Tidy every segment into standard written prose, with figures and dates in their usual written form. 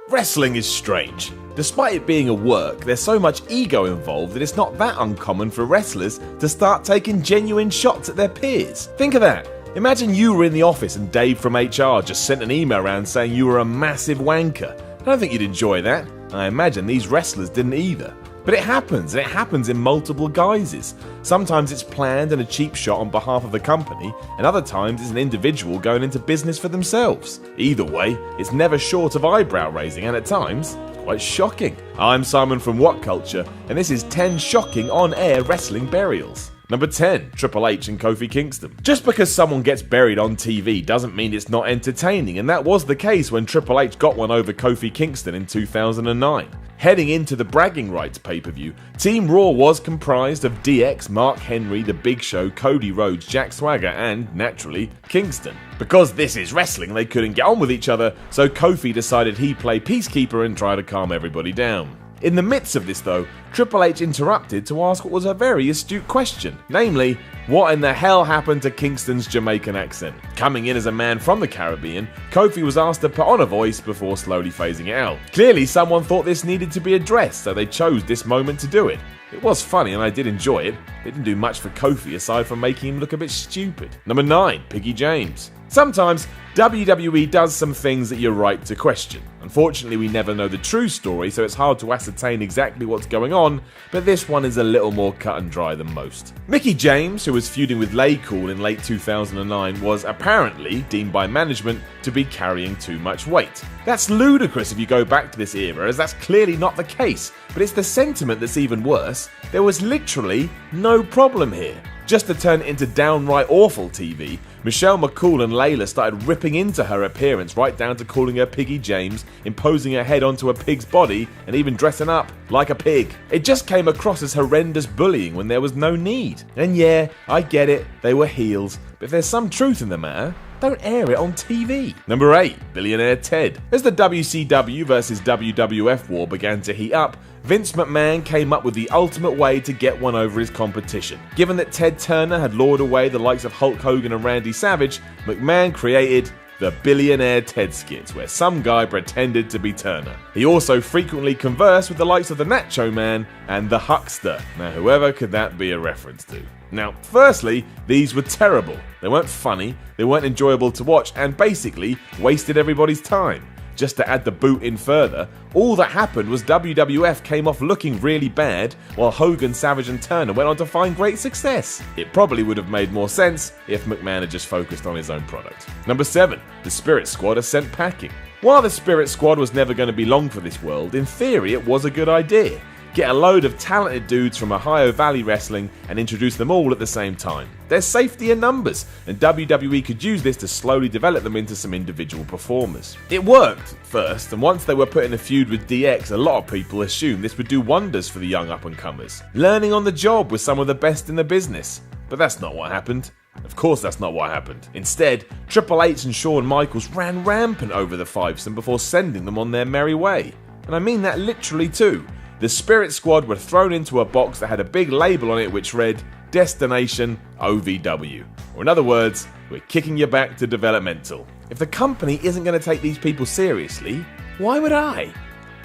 Wrestling is strange. Despite it being a work, there's so much ego involved that it's not that uncommon for wrestlers to start taking genuine shots at their peers. Think of that. Imagine you were in the office and Dave from HR just sent an email around saying you were a massive wanker. I don't think you'd enjoy that. I imagine these wrestlers didn't either. But it happens, and it happens in multiple guises. Sometimes it's planned and a cheap shot on behalf of the company, and other times it's an individual going into business for themselves. Either way, it's never short of eyebrow raising, and at times, quite shocking. I'm Simon from What Culture, and this is 10 shocking on-air wrestling burials. Number 10, Triple H and Kofi Kingston. Just because someone gets buried on TV doesn't mean it's not entertaining, and that was the case when Triple H got one over Kofi Kingston in 2009. Heading into the Bragging Rights pay-per-view, Team Raw was comprised of DX, Mark Henry, The Big Show, Cody Rhodes, Jack Swagger, and, naturally, Kingston. Because this is wrestling, they couldn't get on with each other, so Kofi decided he'd play peacekeeper and try to calm everybody down. In the midst of this though, Triple H interrupted to ask what was a very astute question, namely, what in the hell happened to Kingston's Jamaican accent? Coming in as a man from the Caribbean, Kofi was asked to put on a voice before slowly phasing it out. Clearly someone thought this needed to be addressed, so they chose this moment to do it. It was funny and I did enjoy it. It didn't do much for Kofi aside from making him look a bit stupid. Number 9, Piggy James. Sometimes WWE does some things that you're right to question. Unfortunately, we never know the true story, so it's hard to ascertain exactly what's going on, but this one is a little more cut and dry than most. Mickie James, who was feuding with LayCool in late 2009, was apparently deemed by management to be carrying too much weight. That's ludicrous if you go back to this era, as that's clearly not the case, but it's the sentiment that's even worse. There was literally no problem here. Just to turn it into downright awful TV, Michelle McCool and Layla started ripping into her appearance, right down to calling her Piggy James, imposing her head onto a pig's body, and even dressing up like a pig. It just came across as horrendous bullying when there was no need. And yeah, I get it, they were heels, but if there's some truth in the matter, don't air it on TV. Number 8, Billionaire Ted. As the WCW vs WWF war began to heat up, Vince McMahon came up with the ultimate way to get one over his competition. Given that Ted Turner had lured away the likes of Hulk Hogan and Randy Savage, McMahon created the Billionaire Ted skits, where some guy pretended to be Turner. He also frequently conversed with the likes of the Nacho Man and the Huckster. Now, whoever could that be a reference to? Now, firstly, these were terrible. They weren't funny, they weren't enjoyable to watch, and basically wasted everybody's time. Just to add the boot in further, all that happened was WWF came off looking really bad, while Hogan, Savage and Turner went on to find great success. It probably would have made more sense if McMahon had just focused on his own product. Number 7, the Spirit Squad are sent packing. While the Spirit Squad was never going to be long for this world, in theory it was a good idea. Get a load of talented dudes from Ohio Valley Wrestling and introduce them all at the same time. There's safety in numbers, and WWE could use this to slowly develop them into some individual performers. It worked at first, and once they were put in a feud with DX, a lot of people assumed this would do wonders for the young up-and-comers, learning on the job with some of the best in the business. But that's not what happened. Of course that's not what happened. Instead, Triple H and Shawn Michaels ran rampant over the Fivesome before sending them on their merry way. And I mean that literally too. The Spirit Squad were thrown into a box that had a big label on it which read, Destination OVW. Or in other words, we're kicking you back to developmental. If the company isn't going to take these people seriously, why would I?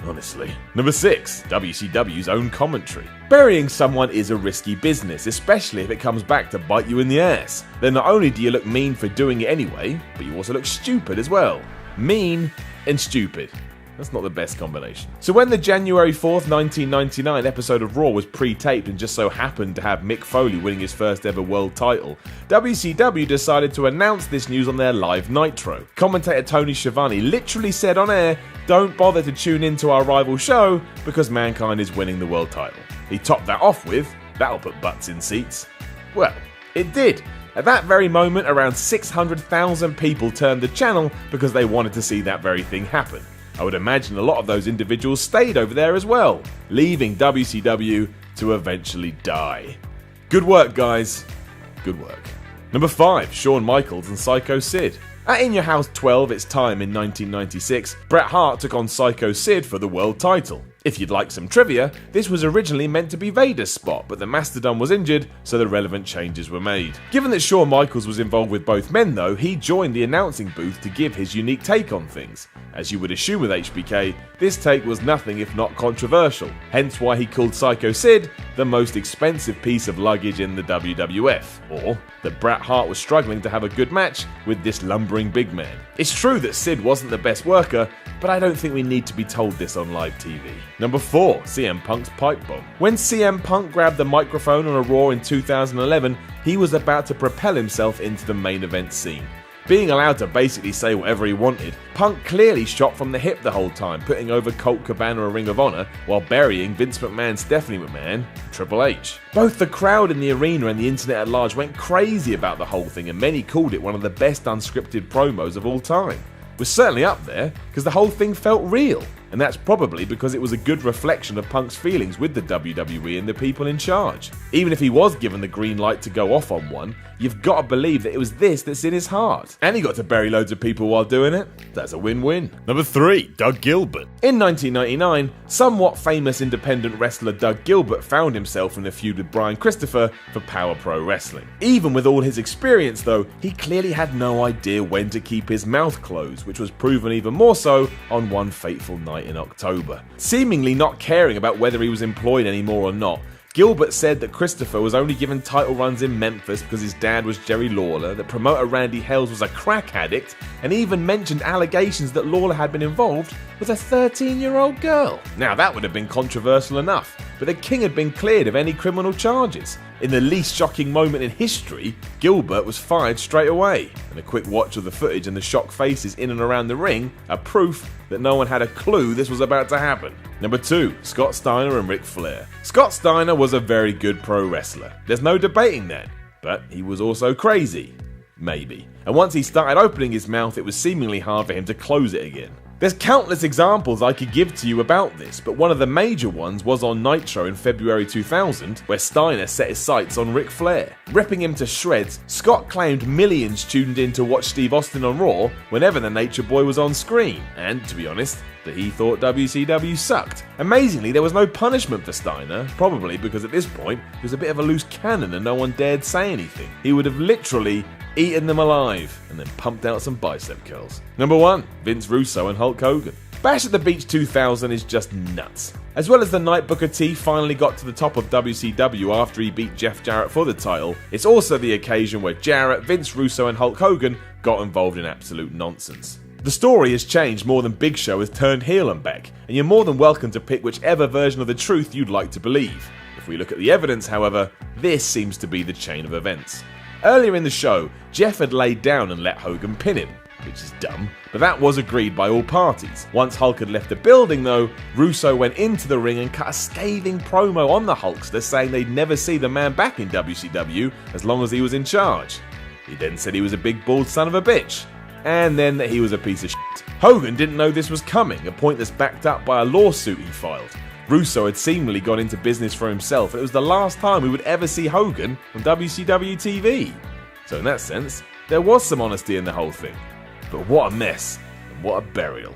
Honestly. Number 6, WCW's own commentary. Burying someone is a risky business, especially if it comes back to bite you in the ass. Then not only do you look mean for doing it anyway, but you also look stupid as well. Mean and stupid. That's not the best combination. So when the January 4th, 1999 episode of Raw was pre-taped and just so happened to have Mick Foley winning his first ever world title, WCW decided to announce this news on their live Nitro. Commentator Tony Schiavone literally said on air, "Don't bother to tune into our rival show because Mankind is winning the world title." He topped that off with, "That'll put butts in seats." Well, it did. At that very moment, around 600,000 people turned the channel because they wanted to see that very thing happen. I would imagine a lot of those individuals stayed over there as well, leaving WCW to eventually die. Good work, guys. Good work. Number 5, Shawn Michaels and Psycho Sid. At In Your House 12, It's Time in 1996, Bret Hart took on Psycho Sid for the world title. If you'd like some trivia, this was originally meant to be Vader's spot, but the Mastodon was injured, so the relevant changes were made. Given that Shawn Michaels was involved with both men though, he joined the announcing booth to give his unique take on things. As you would assume with HBK, this take was nothing if not controversial, hence why he called Psycho Sid the most expensive piece of luggage in the WWF, or that Bret Hart was struggling to have a good match with this lumbering big man. It's true that Sid wasn't the best worker, but I don't think we need to be told this on live TV. Number 4, CM Punk's pipe bomb. When CM Punk grabbed the microphone on a Raw in 2011, he was about to propel himself into the main event scene. Being allowed to basically say whatever he wanted, Punk clearly shot from the hip the whole time, putting over Colt Cabana and Ring of Honor, while burying Vince McMahon, Stephanie McMahon, Triple H. Both the crowd in the arena and the internet at large went crazy about the whole thing, and many called it one of the best unscripted promos of all time. It was certainly up there, because the whole thing felt real. And that's probably because it was a good reflection of Punk's feelings with the WWE and the people in charge. Even if he was given the green light to go off on one, you've got to believe that it was this that's in his heart. And he got to bury loads of people while doing it. That's a win-win. Number 3, Doug Gilbert. In 1999, somewhat famous independent wrestler Doug Gilbert found himself in a feud with Brian Christopher for Power Pro Wrestling. Even with all his experience though, he clearly had no idea when to keep his mouth closed, which was proven even more so on one fateful night in October. Seemingly not caring about whether he was employed anymore or not, Gilbert said that Christopher was only given title runs in Memphis because his dad was Jerry Lawler, that promoter Randy Hales was a crack addict, and even mentioned allegations that Lawler had been involved with a 13-year-old girl. Now that would have been controversial enough, but the King had been cleared of any criminal charges. In the least shocking moment in history, Gilbert was fired straight away, and a quick watch of the footage and the shocked faces in and around the ring are proof that no one had a clue this was about to happen. Number 2, Scott Steiner and Ric Flair. Scott Steiner was a very good pro wrestler. There's no debating that, but he was also crazy. Maybe. And once he started opening his mouth, it was seemingly hard for him to close it again. There's countless examples I could give to you about this, but one of the major ones was on Nitro in February 2000, where Steiner set his sights on Ric Flair. Ripping him to shreds, Scott claimed millions tuned in to watch Steve Austin on Raw whenever the Nature Boy was on screen, and, to be honest, that he thought WCW sucked. Amazingly, there was no punishment for Steiner, probably because at this point he was a bit of a loose cannon and no one dared say anything. He would have literally eaten them alive and then pumped out some bicep curls. Number 1, Vince Russo and Hulk Hogan. Bash at the Beach 2000 is just nuts. As well as the night Booker T finally got to the top of WCW after he beat Jeff Jarrett for the title, it's also the occasion where Jarrett, Vince Russo and Hulk Hogan got involved in absolute nonsense. The story has changed more than Big Show has turned heel and back, and you're more than welcome to pick whichever version of the truth you'd like to believe. If we look at the evidence, however, this seems to be the chain of events. Earlier in the show, Jeff had laid down and let Hogan pin him, which is dumb, but that was agreed by all parties. Once Hulk had left the building though, Russo went into the ring and cut a scathing promo on the Hulkster saying they'd never see the man back in WCW as long as he was in charge. He then said he was a big bald son of a bitch, and then that he was a piece of shit. Hogan didn't know this was coming, a point that's backed up by a lawsuit he filed. Russo had seemingly gone into business for himself, and it was the last time we would ever see Hogan on WCW TV. So in that sense, there was some honesty in the whole thing. But what a mess, and what a burial.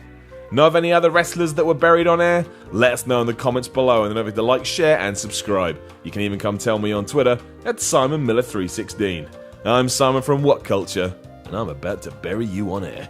Know of any other wrestlers that were buried on air? Let us know in the comments below, and don't forget to like, share and subscribe. You can even come tell me on Twitter at SimonMiller316. I'm Simon from What Culture, and I'm about to bury you on air.